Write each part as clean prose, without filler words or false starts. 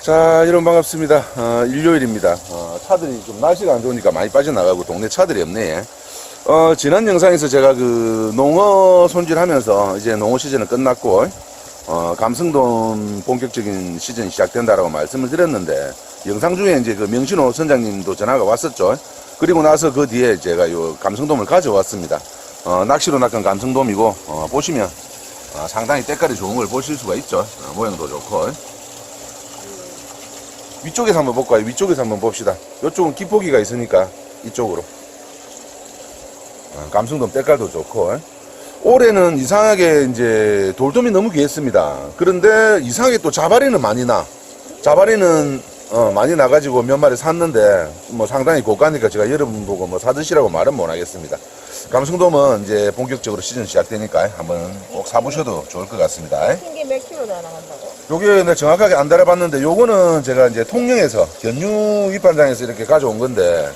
자, 여러분 반갑습니다. 일요일입니다. 차들이 좀 날씨가 안 좋으니까 많이 빠져나가고 동네 차들이 없네. 지난 영상에서 제가 그 농어 손질하면서 이제 농어 시즌은 끝났고, 감성돔 본격적인 시즌이 시작된다라고 말씀을 드렸는데, 영상 중에 이제 그 명신호 선장님도 전화가 왔었죠. 그리고 나서 그 뒤에 제가 요 감성돔을 가져왔습니다. 낚시로 낚은 감성돔이고, 보시면, 상당히 때깔이 좋은 걸 보실 수가 있죠. 모양도 좋고. 위쪽에서 한번 볼까요? 위쪽에서 한번 봅시다. 이쪽은 기포기가 있으니까 이쪽으로. 감성돔 때깔도 좋고. 올해는 이상하게 이제 돌돔이 너무 귀했습니다. 그런데 이상하게 또 자바리는 많이 나. 자바리는 많이 나가지고 몇 마리 샀는데 뭐 상당히 고가니까 제가 여러분 보고 뭐 사드시라고 말은 못 하겠습니다. 감성돔은 이제 본격적으로 시즌 시작되니까 한번 꼭 사보셔도 좋을 것 같습니다. 흰게 몇 킬로 다 나간다고? 요게 내가 정확하게 안 달아봤는데 요거는 제가 이제 통영에서 견유 위판장에서 이렇게 가져온 건데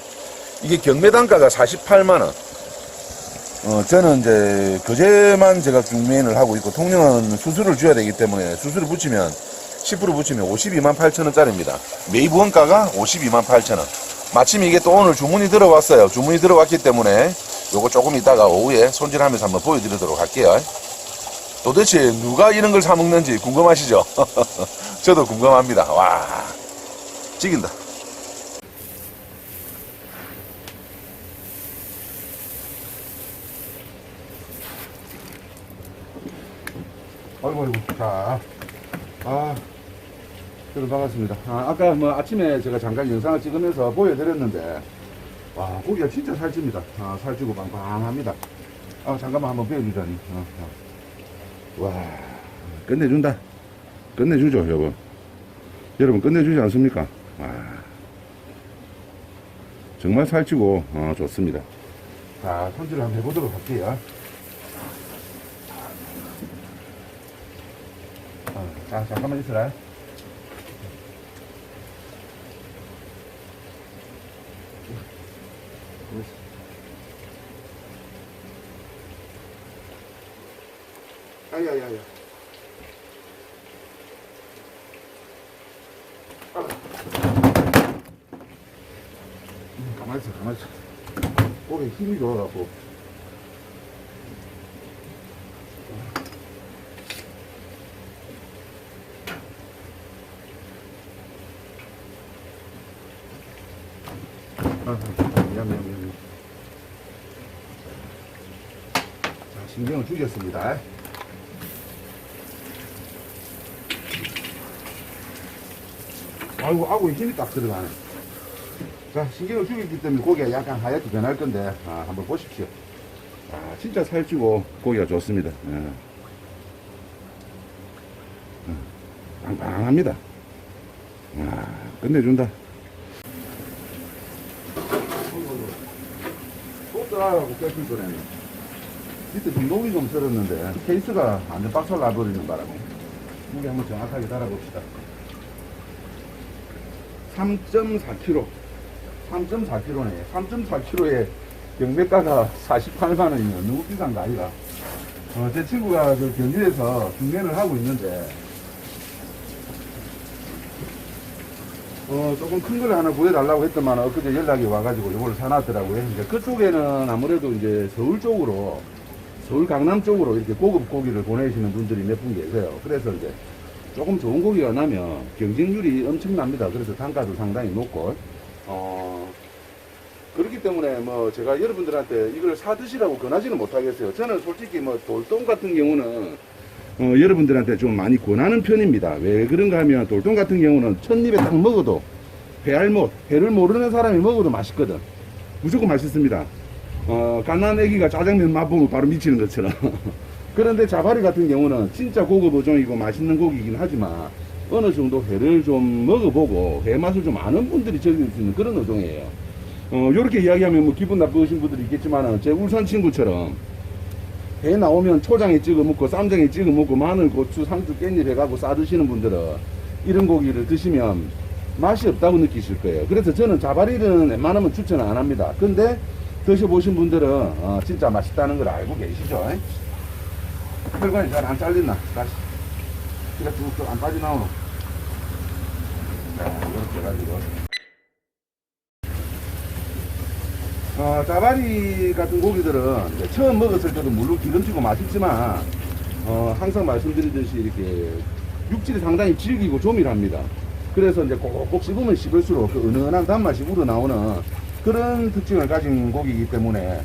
이게 경매 단가가 48만원. 저는 이제 교재만 제가 경매를 하고 있고 통영은 수수료를 줘야 되기 때문에 수수료 붙이면 10% 붙이면 52만 8천원짜리입니다. 매입 원가가 52만 8천원. 마침 이게 또 오늘 주문이 들어왔어요. 주문이 들어왔기 때문에 요거 조금 이따가 오후에 손질하면서 한번 보여드리도록 할게요. 도대체 누가 이런 걸 사먹는지 궁금하시죠? 저도 궁금합니다. 와, 찍인다. 아이고, 자, 여러분 반갑습니다. 아까 뭐 아침에 제가 잠깐 영상을 찍으면서 보여드렸는데, 와, 고기가 진짜 살찝니다. 살찌고 빵빵합니다. 잠깐만 한번 배워주자니. 와, 끝내준다. 끝내주죠, 여러분. 여러분, 끝내주지 않습니까? 와, 정말 살찌고, 좋습니다. 자, 손질을 한번 해보도록 할게요. 자, 잠깐만 있어라. 야야야야. 가만히 있어, 가만히 있어. 꼬리에 힘이 좋아갖고. 미안. 자, 신경을 죽였습니다. 아이고, 아구에 힘이 딱 들어가네. 자, 신경을 죽였기 때문에 고기가 약간 하얗게 변할 건데, 한번 보십시오. 진짜 살찌고 고기가 좋습니다. 빵빵합니다. 끝내준다. 또 떠나가고 뺏길 거라네. 밑에 좀 녹이 좀 들었는데, 케이스가 완전 박살 나버리는 바람에. 무게 한번 정확하게 달아봅시다. 3.4kg. 3.4kg네. 3.4kg에 경매가가 48만원이면 너무 비싼 거 아니라. 제 친구가 그 경주에서 중매를 하고 있는데, 조금 큰 걸 하나 구해달라고 했더만, 엊그제 연락이 와가지고 이걸 사놨더라고요. 이제 그쪽에는 아무래도 이제 서울 쪽으로, 서울 강남 쪽으로 이렇게 고급 고기를 보내시는 분들이 몇 분 계세요. 그래서 이제 조금 좋은 고기가 나면 경쟁률이 엄청납니다. 그래서 단가도 상당히 높고, 그렇기 때문에 뭐 제가 여러분들한테 이걸 사 드시라고 권하지는 못하겠어요. 저는 솔직히 뭐 돌돔 같은 경우는 여러분들한테 좀 많이 권하는 편입니다. 왜 그런가 하면 돌돔 같은 경우는 첫 입에 딱 먹어도 배알못, 배를 모르는 사람이 먹어도 맛있거든. 무조건 맛있습니다. 갓난 애기가 짜장면 맛보면 바로 미치는 것처럼. 그런데 자바리 같은 경우는 진짜 고급 어종이고 맛있는 고기이긴 하지만 어느 정도 회를 좀 먹어보고 회 맛을 좀 아는 분들이 즐길 수 있는 그런 어종이에요. 요렇게 이야기하면 뭐 기분 나쁘신 분들이 있겠지만 제 울산 친구처럼 회 나오면 초장에 찍어 먹고 쌈장에 찍어 먹고 마늘, 고추, 상추, 깻잎 해가지고 싸 드시는 분들은 이런 고기를 드시면 맛이 없다고 느끼실 거예요. 그래서 저는 자바리는 웬만하면 추천 안 합니다. 근데 드셔보신 분들은 진짜 맛있다는 걸 알고 계시죠? 혈관이 잘 안 잘린나? 다시. 피가 쭉쭉 안 빠져나오노? 해가지고. 짜바리 같은 고기들은 이제 처음 먹었을 때도 물론 기름지고 맛있지만, 항상 말씀드리듯이 이렇게 육질이 상당히 질기고 조밀합니다. 그래서 이제 꼭꼭 씹으면 씹을수록 그 은은한 단맛이 우러나오는 그런 특징을 가진 고기이기 때문에,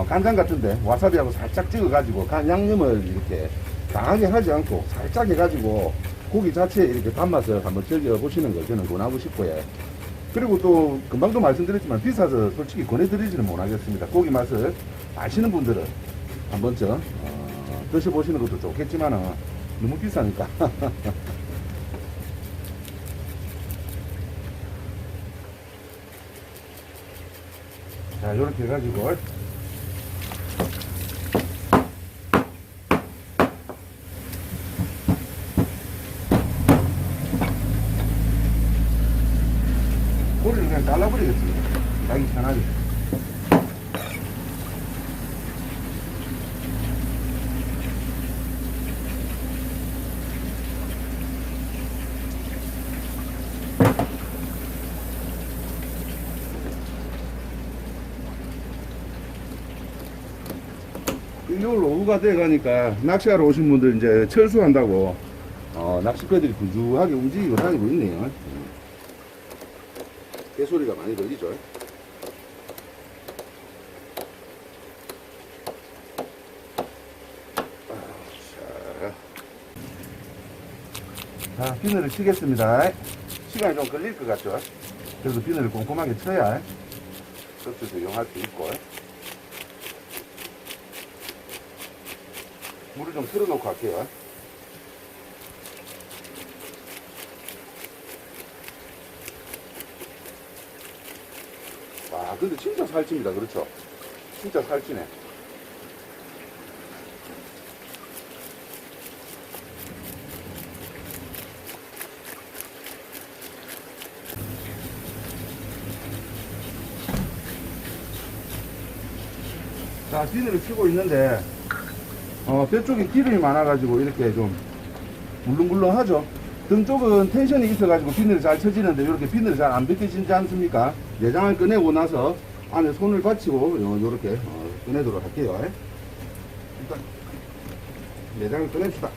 간장 같은데 와사비하고 살짝 찍어가지고 간 양념을 이렇게 강하게 하지 않고 살짝 해가지고 고기 자체에 이렇게 단맛을 한번 즐겨보시는 걸 저는 권하고 싶고요. 그리고 또 금방도 말씀드렸지만 비싸서 솔직히 권해드리지는 못하겠습니다. 고기 맛을 아시는 분들은 한 번쯤 드셔보시는 것도 좋겠지만 너무 비싸니까. 자, 이렇게 해가지고 고기를 그냥 잘라버리겠습니다. 자기 편하게. 일요일 오후가 돼가니까 낚시하러 오신 분들 이제 철수한다고 낚시배들이 분주하게 움직이고 다니고 있네요. 개소리가 많이 들리죠. 자, 비늘을 치겠습니다. 시간이 좀 걸릴 것 같죠. 그래서 비늘을 꼼꼼하게 쳐야 접시에서 이용할 수 있고. 물을 좀 틀어놓고 할게요. 아, 근데 진짜 살찌입니다. 그렇죠? 진짜 살찌네. 자, 비늘을 치고 있는데 배 쪽에 기름이 많아가지고 이렇게 좀 물렁물렁하죠. 등 쪽은 텐션이 있어가지고 비늘이 잘 쳐지는데 이렇게 비늘이 잘 안 벗겨지지 않습니까? 내장을 꺼내고 나서 안에 손을 받치고 이렇게 꺼내도록 할게요. 일단 내장을 꺼냅시다. 자,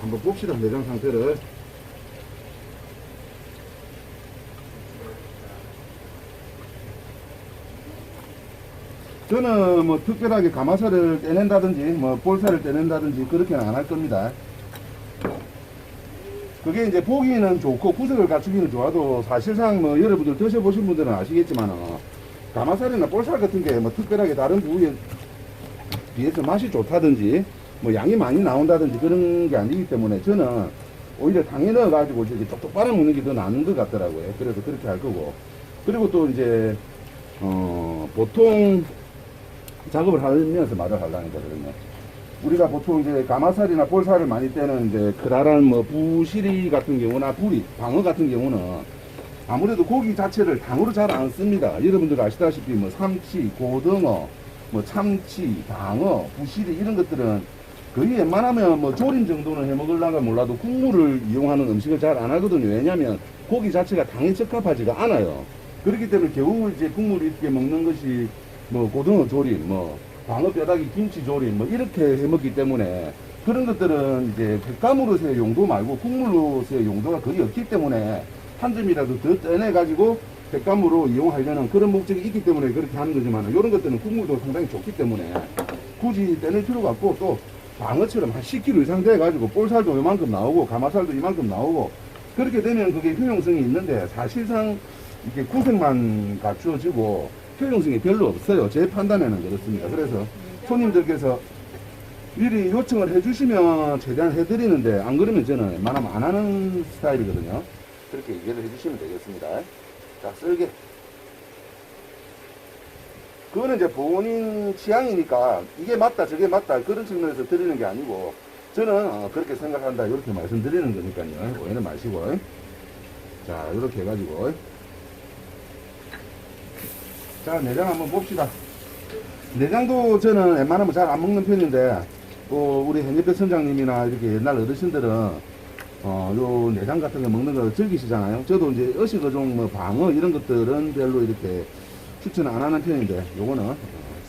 한번 봅시다. 내장 상태를. 저는 뭐 특별하게 가마살을 떼낸다든지 뭐 볼살을 떼낸다든지 그렇게는 안 할 겁니다. 그게 이제 보기는 좋고 구색을 갖추기는 좋아도 사실상 뭐 여러분들 드셔보신 분들은 아시겠지만 가마살이나 볼살 같은 게 뭐 특별하게 다른 부위에 비해서 맛이 좋다든지 뭐 양이 많이 나온다든지 그런 게 아니기 때문에 저는 오히려 당에 넣어 가지고 이렇게 쪽쪽 빨아 먹는 게 더 나은 것 같더라고요. 그래서 그렇게 할 거고. 그리고 또 이제 보통 작업을 하면서 말을 하려니까 그러면 우리가 보통 이제 가마살이나 볼살을 많이 떼는 이제 크다란 뭐 부시리 같은 경우나 부리, 방어 같은 경우는 아무래도 고기 자체를 당으로 잘 안 씁니다. 여러분들 아시다시피 뭐 삼치, 고등어, 뭐 참치, 방어, 부시리 이런 것들은 거의 웬만하면 뭐 조림 정도는 해 먹으려가 몰라도 국물을 이용하는 음식을 잘 안 하거든요. 왜냐하면 고기 자체가 당에 적합하지가 않아요. 그렇기 때문에 겨우 이제 국물 있게 먹는 것이 뭐 고등어 조림, 뭐 방어 뼈다귀 김치 조림 뭐 이렇게 해 먹기 때문에 그런 것들은 이제 횟감으로서의 용도 말고 국물로서의 용도가 거의 없기 때문에 한 점이라도 더 떼내 가지고 횟감으로 이용하려는 그런 목적이 있기 때문에 그렇게 하는 거지만 이런 것들은 국물도 상당히 좋기 때문에 굳이 떼낼 필요가 없고 또 방어처럼 한 10kg 이상 돼 가지고 볼살도 이만큼 나오고 가마살도 이만큼 나오고 그렇게 되면 그게 효용성이 있는데 사실상 이렇게 구색만 갖추어지고 효용성이 별로 없어요. 제 판단에는 그렇습니다. 그래서 손님들께서 미리 요청을 해주시면 최대한 해드리는데 안 그러면 저는 웬만하면 안 하는 스타일이거든요. 그렇게 얘기를 해주시면 되겠습니다. 자, 쓸개. 그거는 이제 본인 취향이니까 이게 맞다 저게 맞다 그런 측면에서 드리는 게 아니고 저는 그렇게 생각한다 이렇게 말씀드리는 거니까요. 오해는 마시고. 자, 이렇게 해가지고 자, 내장 한번 봅시다. 내장도 저는 웬만하면 잘 안 먹는 편인데 또 우리 hennife 선장님이나 이렇게 옛날 어르신들은 요 내장 같은 거 먹는 거 즐기시잖아요. 저도 이제 어시거종 뭐 방어 이런 것들은 별로 이렇게 추천 안 하는 편인데 요거는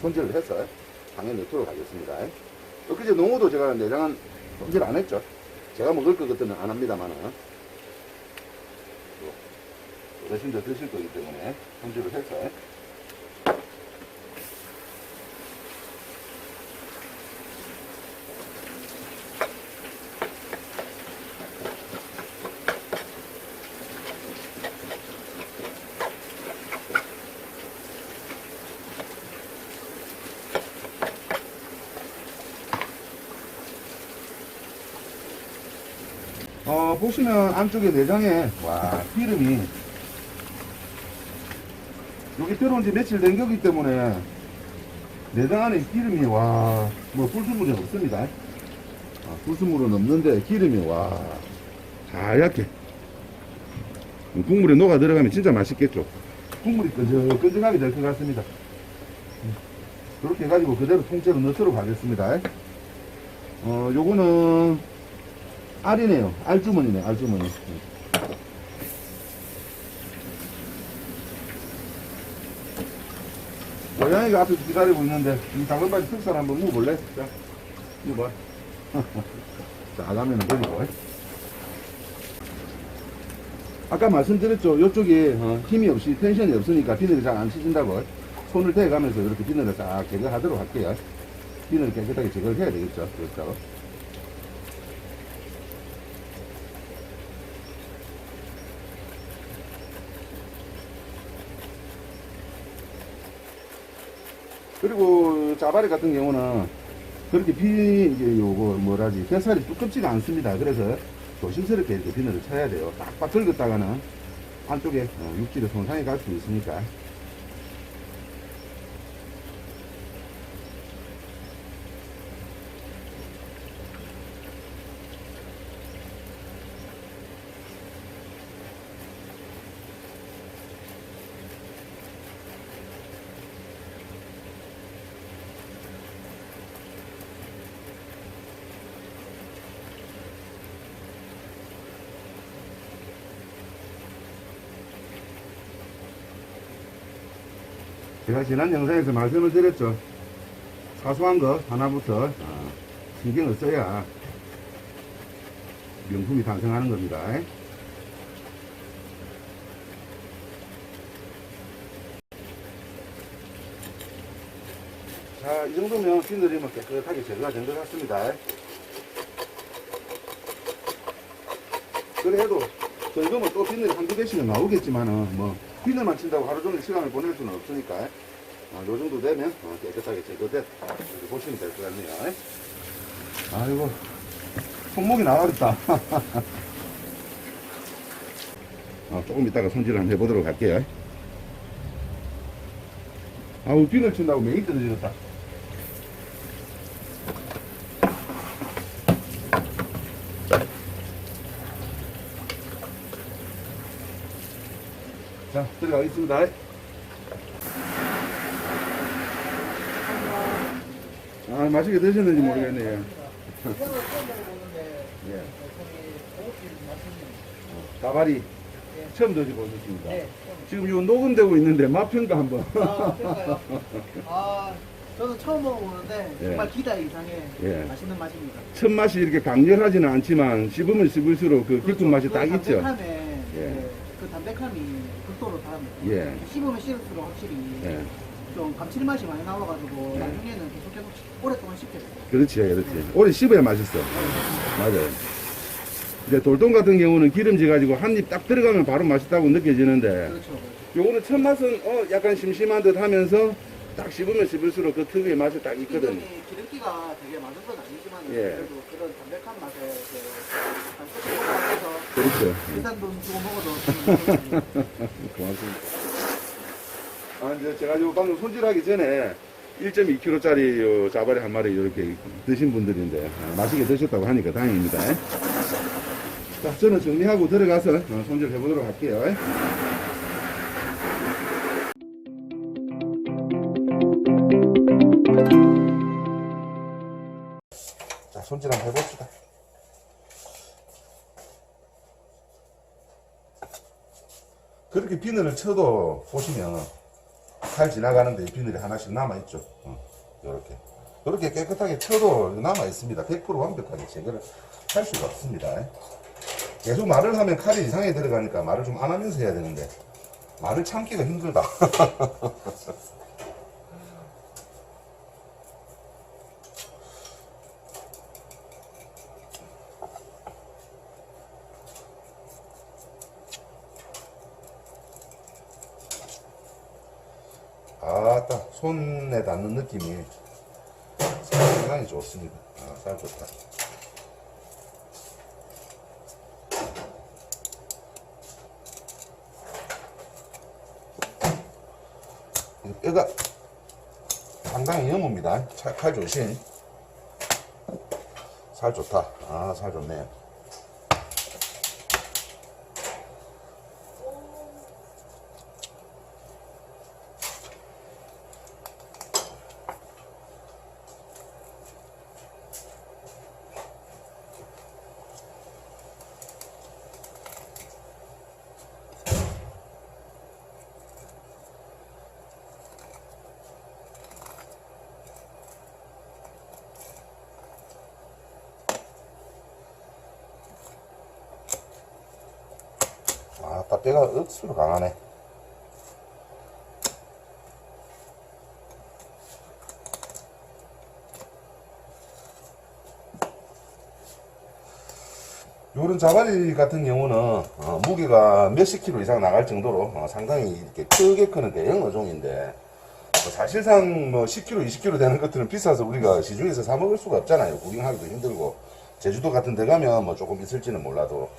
손질을 해서 당연히 넣도록 하겠습니다. 엊그제 농어도 제가 내장은 손질 안 했죠. 제가 먹을 것들은 안 합니다만은 어르신들 드실 거기 때문에 손질을 해서 보시면 안쪽에 내장에 와 기름이 여기 들어온 지 며칠 된 거기 때문에 내장 안에 기름이 와 뭐 불순물이 없습니다. 불순물은 없는데 기름이 와 하얗게 국물에 녹아 들어가면 진짜 맛있겠죠. 국물이 끈적끈적하게 될 것 같습니다. 그렇게 해가지고 그대로 통째로 넣도록 하겠습니다. 요거는 알이네요. 알주머니네, 알주머니. 고양이가 앞에서 기다리고 있는데, 이 작은 바지 특살 한번 먹어볼래? 자, 이거 봐. 자, 가면은 버리고. 아까 말씀드렸죠. 요쪽에 힘이 없이, 텐션이 없으니까 비늘이 잘 안 치진다고. 손을 대가면서 이렇게 비늘을 싹 제거하도록 할게요. 비늘을 깨끗하게 제거를 해야 되겠죠. 그렇죠. 그리고 짜바리 같은 경우는 그렇게 이게 요거 뭐라지 뱃살이 두껍지가 않습니다. 그래서 조심스럽게 이렇게 비늘을 쳐야 돼요. 빡빡 긁었다가는 안쪽에 육질에 손상이 갈 수 있으니까. 제가 지난 영상에서 말씀을 드렸죠. 사소한 거 하나부터 신경을 써야 명품이 탄생하는 겁니다. 자, 이 정도면 비늘이 뭐 깨끗하게 제거가 된 것 같습니다. 그래도 저희도 또 비늘이 한두 개씩은 나오겠지만은 뭐 비늘만 친다고 하루 종일 시간을 보낼 수는 없으니까 요 정도 되면 깨끗하게 제거된 이렇게 보시면 될 것 같네요. 아이고 손목이 나가겠다. 조금 이따가 손질 한번 해보도록 할게요. 아우 비늘 친다고 맹이 떨어지겠다. 자, 들어가겠습니다. 맛있게 드셨는지 모르겠네요. 예. 가발이 처음 드셔보셨습니까? 네. 지금 이거 녹음되고 있는데 맛평가 한번. 그럴까요? 저는 처음 먹어보는데 정말 예. 기대 이상의 예. 맛있는 맛입니다. 첫 맛이 이렇게 강렬하지는 않지만 씹으면 씹을수록 그 깊은 맛이 딱 있죠. 담백함에, 예. 그 담백함이 극도로 다릅니다. 예. 씹으면 씹을수록 확실히 예. 좀 감칠맛이 많이 나와가지고 예. 나중에는 계속 오랫동안 씹게 돼요. 그렇지, 그렇지. 오래 씹어야 맛있어. 맞아요. 이제 돌돔 같은 경우는 기름지 가지고 한 입 딱 들어가면 바로 맛있다고 느껴지는데, 그렇죠. 요거는 첫 맛은 약간 심심한 듯 하면서 딱 씹으면 씹을수록 그 특유의 맛이 딱 있거든요. 기름기가 되게 많은 건 아니지만 예. 그래도 그런 담백한 맛에 한끗 먹어서 그렇죠. 비싼 돈 주고 먹어도 고맙습니다. 이제 제가 요 방금 손질하기 전에 1.2kg짜리 자바리 한 마리 이렇게 드신 분들인데 맛있게 드셨다고 하니까 다행입니다. 자, 저는 정리하고 들어가서 손질 해보도록 할게요. 손질 한번 해봅시다. 그렇게 비늘을 쳐도 보시면 칼 지나가는데 비늘이 하나씩 남아있죠. 이렇게 깨끗하게 쳐도 남아있습니다. 100% 완벽하게 제거를 할 수가 없습니다. 계속 말을 하면 칼이 이상하게 들어가니까 말을 좀 안 하면서 해야 되는데 말을 참기가 힘들다. 아따 손에 닿는 느낌이 상당히 좋습니다. 살 좋다. 뼈가 상당히 여뭅니다. 칼 조심. 살 좋다. 살 좋네. 딱 뼈가 억수로 강하네. 요런 자바리 같은 경우는 무게가 몇십 킬로 이상 나갈 정도로 상당히 이렇게 크게 크는 대형 어종인데 사실상 뭐 10kg, 20kg 되는 것들은 비싸서 우리가 시중에서 사 먹을 수가 없잖아요. 구경하기도 힘들고 제주도 같은 데 가면 뭐 조금 있을지는 몰라도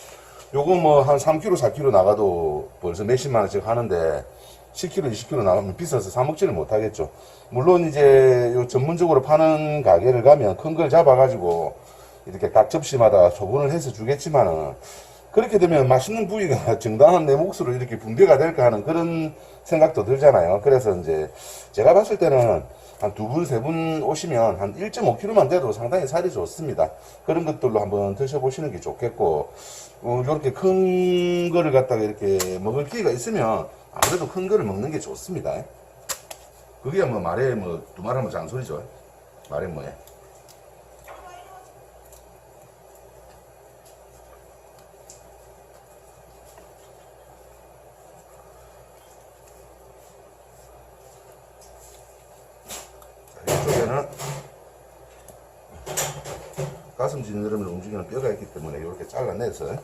요거 뭐 한 3kg, 4kg 나가도 벌써 몇십만 원씩 하는데 10kg, 20kg 나가면 비싸서 사 먹지는 못하겠죠. 물론 이제 요 전문적으로 파는 가게를 가면 큰 걸 잡아가지고 이렇게 각 접시마다 소분을 해서 주겠지만은 그렇게 되면 맛있는 부위가 정당한 내 몫으로 이렇게 분배가 될까 하는 그런 생각도 들잖아요. 그래서 이제 제가 봤을 때는 한 두 분, 세 분 오시면 한 1.5kg만 돼도 상당히 살이 좋습니다. 그런 것들로 한번 드셔보시는 게 좋겠고, 이렇게 큰 거를 갖다가 이렇게 먹을 기회가 있으면 아무래도 큰 거를 먹는 게 좋습니다. 그게 뭐 말에 뭐 두말하면 잔소리죠. 말에 뭐해. 이쪽에는 가슴 지느러미를 움직이는 뼈가 있기 때문에 이렇게 잘라내서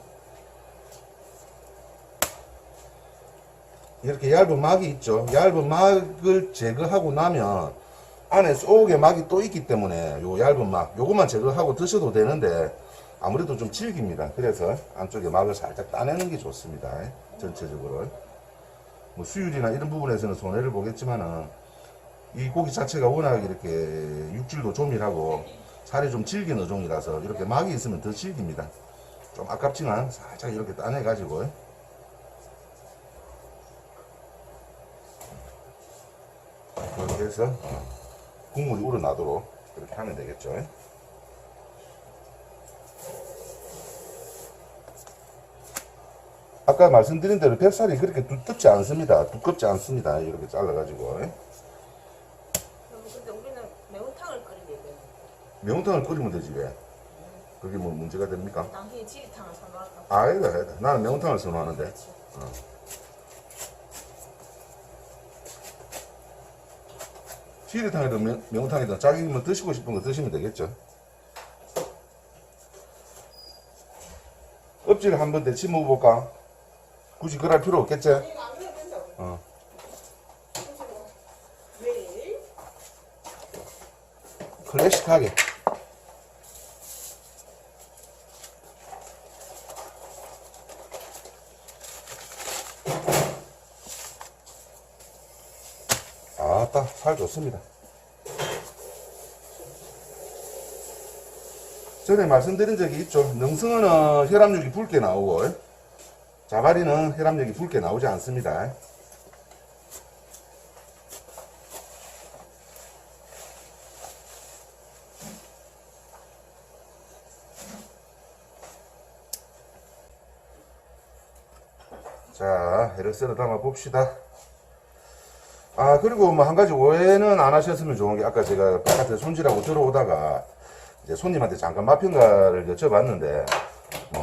이렇게 얇은 막이 있죠. 얇은 막을 제거하고 나면 안에 속에 막이 또 있기 때문에 요 얇은 막 요것만 제거하고 드셔도 되는데 아무래도 좀 질깁니다. 그래서 안쪽에 막을 살짝 따내는 게 좋습니다. 전체적으로 뭐 수율이나 이런 부분에서는 손해를 보겠지만은 이 고기 자체가 워낙 이렇게 육질도 조밀하고 살이 좀 질긴 어종이라서 이렇게 막이 있으면 더 질깁니다. 좀 아깝지만 살짝 이렇게 따내 가지고 이렇게 해서 국물이 우러나도록 이렇게 하면 되겠죠. 아까 말씀드린 대로 뱃살이 그렇게 두껍지 않습니다. 두껍지 않습니다. 이렇게 잘라가지고. 근데 우리는 매운탕을 끓이게 돼. 매운탕을 끓이면 되지 왜? 그게 뭐 문제가 됩니까? 남편이 지리탕을 선호할까? 아니다. 나는 매운탕을 선호하는데. 지리탕이든 매운탕이든 자기 뭐 드시고 싶은 거 드시면 되겠죠. 껍질 한번 데치 먹어볼까? 굳이 그럴 필요 없겠지? 이거 안 그래도 된다고. 어. 매일 클래식하게. 아따, 살 좋습니다. 전에 말씀드린 적이 있죠. 능성어는 혈압력이 붉게 나오고, 자바리는 혈압력이 붉게 나오지 않습니다. 자, 이렇게 썰어 담아 봅시다. 아, 그리고 뭐 한 가지 오해는 안 하셨으면 좋은 게, 아까 제가 바깥에 손질하고 들어오다가 이제 손님한테 잠깐 맛평가를 여쭤봤는데,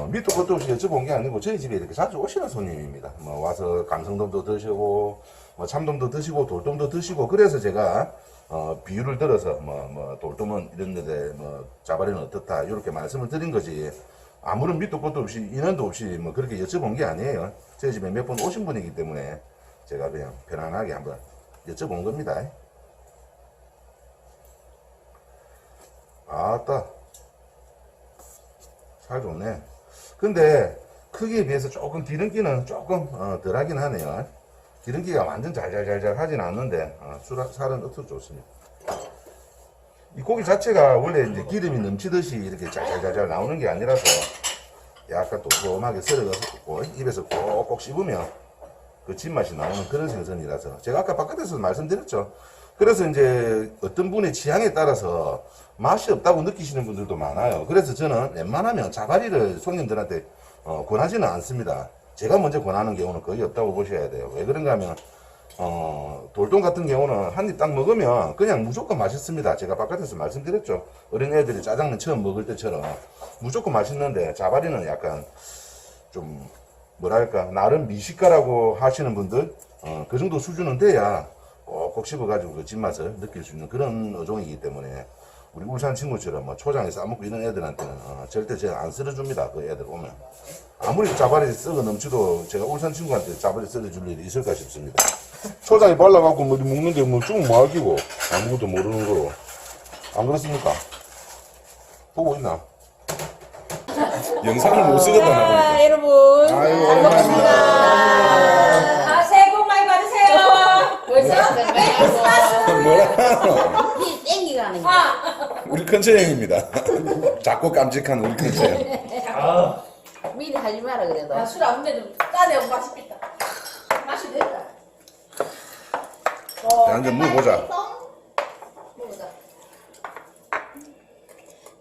밑도 끝도 없이 여쭤본 게 아니고 저희 집에 이렇게 자주 오시는 손님입니다. 뭐 와서 감성돔도 드시고 뭐 참돔도 드시고 돌돔도 드시고, 그래서 제가 비유를 들어서 뭐 돌돔은 이런 데데 뭐 자바리는 어떻다 이렇게 말씀을 드린 거지, 아무런 밑도 끝도 없이 인원도 없이 뭐 그렇게 여쭤본 게 아니에요. 저희 집에 몇 번 오신 분이기 때문에 제가 그냥 편안하게 한번 여쭤본 겁니다. 아따, 살 좋네. 근데 크기에 비해서 조금 기름기는 조금 덜하긴 하네요. 기름기가 완전 잘잘잘잘 하진 않는데 살은 억수로 좋습니다. 이 고기 자체가 원래 이제 기름이 넘치듯이 이렇게 잘잘잘잘 나오는 게 아니라서 약간 도톰하게 썰어가지고 입에서 꼭꼭 씹으면 그 진맛이 나오는 그런 생선이라서, 제가 아까 바깥에서 말씀드렸죠. 그래서 이제 어떤 분의 취향에 따라서 맛이 없다고 느끼시는 분들도 많아요. 그래서 저는 웬만하면 자바리를 손님들한테 권하지는 않습니다. 제가 먼저 권하는 경우는 거의 없다고 보셔야 돼요. 왜 그런가 하면 돌돔 같은 경우는 한 입 딱 먹으면 그냥 무조건 맛있습니다. 제가 바깥에서 말씀드렸죠. 어린 애들이 짜장면 처음 먹을 때처럼 무조건 맛있는데, 자바리는 약간 좀 뭐랄까 나름 미식가라고 하시는 분들 그 정도 수준은 돼야 꼭꼭 씹어가지고 그 진맛을 느낄 수 있는 그런 어종이기 때문에, 우리 울산 친구처럼 뭐 초장에 싸먹고 이런 애들한테는 절대 제가 안 썰어줍니다. 그 애들 오면 아무리 자바리 썩어 넘치도 제가 울산 친구한테 자바리 썰어줄 일이 있을까 싶습니다. 초장에 발라갖고 뭐 먹는데 뭐 좀 말기고 아무것도 모르는 거로. 안 그렇습니까? 보고 있나? 영상을 못 쓰겠다 나 보니까. 여러분. 아이고, 잘 먹겠습니다. 새해 복 많이 받으세요. 벌써? 뭐라? 이 땡기가는 거. 우리 큰처형입니다. 작고 깜찍한 우리 큰처형. 미리 하지 마라 그래도. 아, 술 안 돼도 짜내고 맛있겠다. 맛이 됐다. 한잔 먹어보자.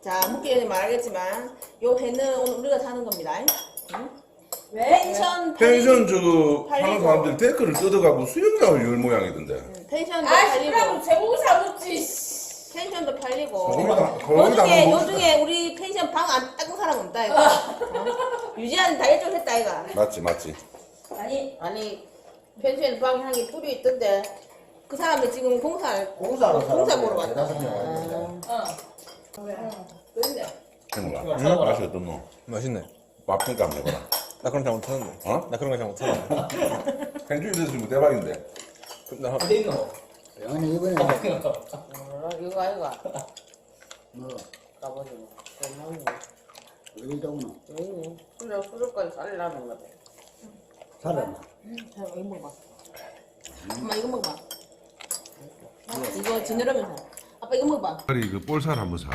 자, 묵기 전에 말하겠지만 요 회는 오늘 우리가 사는 겁니다. 왜? 펜션 하는 사람들 데크를 뜯어가고 수영장을 열 모양이던데. 펜션도 아, 팔리고 시끄러워. 제목을 사줬지. 펜션도 팔리고 거기다 요중에 우리 펜션 방 안 닦은 사람 없다 이거. 유지한 다이어트 했다 이거. 맞지. 아니 펜션 방 향이 뿌리 있던데. 그 사람들 지금 공사 보러 왔다. 대다섯 명. 그런데. 해먹어. 맛이 어떻노? 맛있네. 맛 평가 한번 해봐라. 나 그런 거 잘 못하는데. 어? 나 그런 거 잘 못하는데. 펜션이 됐으면 대박인데. 나 영원히 이번에 이거 아이가. 뭐 가보지 뭐. 어디 도구나 왜 있니? 수족까지 살라는 거다. 살았나? 자, 이거 먹어봐. 엄마 이거 먹어봐. 이거 지느러면서. 아빠 이거 먹어봐. 그래 그 볼살 한번 살.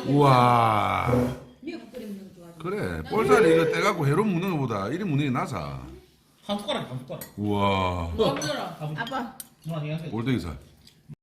우와. 그래 볼살이 이거 떼갖고 회로 묻는 것보다 이리 묻는 게 나사. 한 숟가락. 우와. 아빠. 골뱅이살.